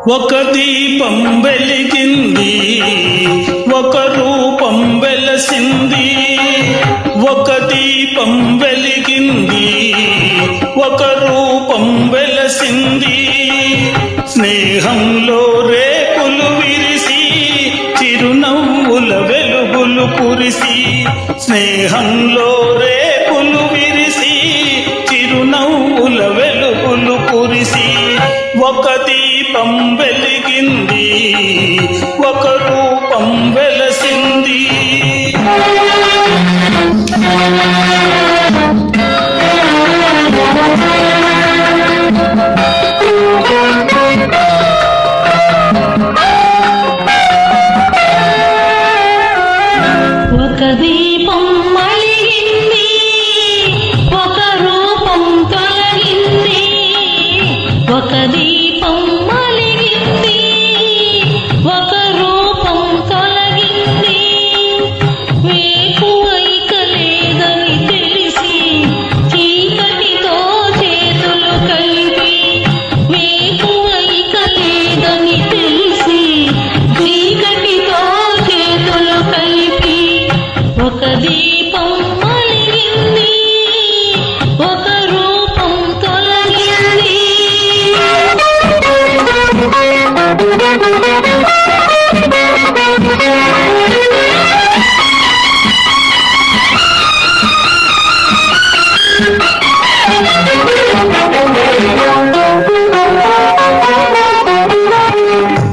ఒక దీపం వెలిగింది, ఒక రూపం వెలసింది. ఒక దీపం వెలిగింది, ఒక రూపం వెలసింది. స్నేహంలో రేకులు విరిసి చిరునవ్వుల వెలుగులు కురిసి. స్నేహంలో రేకులు విరిసి చిరునవ్వుల వెలుగులు కురిసి. ఒక దీపం వెలిగింది, ఒక రూపం వెలసింది. ఒక దీపం మలిగింది, ఒక రూపం తొలగింది. ఒక దీపం మలిగింది, ఒక రూపం తొలగింది. వేకువైక లేదని తెలిసి చీకటితో చేతులు కలిపి. వేకువైక లేదని తెలిసి చీకటితో చేతులు కలిపి. ఒక దీపం మలిగింది, ఒక రూపం తొలగింది.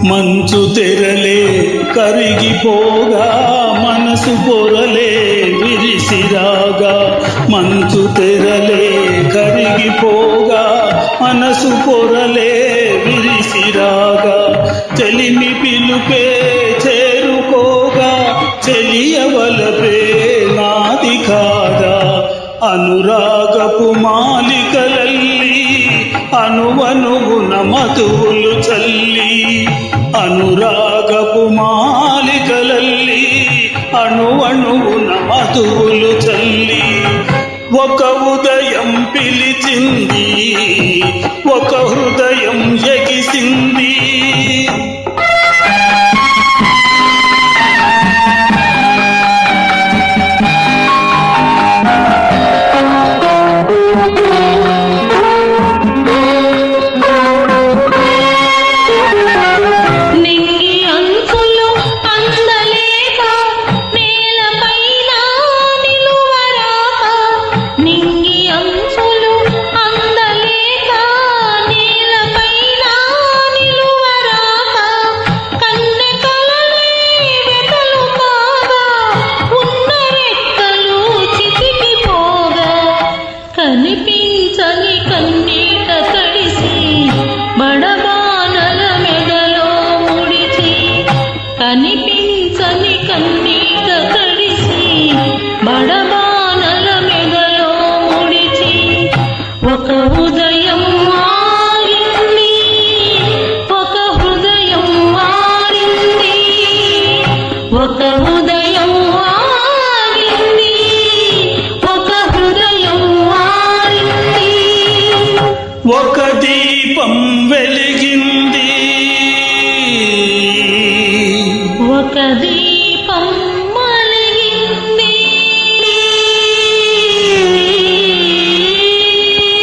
మంచు తెరలే కరిగిపోగా మనసు పొరలే విరిసిరాగా. మంచు తెరలే కరిగిపోగా మనసు పొరలే విరిసిరాగా. చెలిమి పిలుపే చేరుకోగా చెలియవలపే నాది కాగా. అనురాగపు మాలికలల్లి అనువనువున మధువులు చల్లి. అనురాగపు మాలికలల్లి అణువణువున మధువులు చల్లి. ఒక ఉదయం పిలిచింది, ఒక హృదయం ఎగిసింది.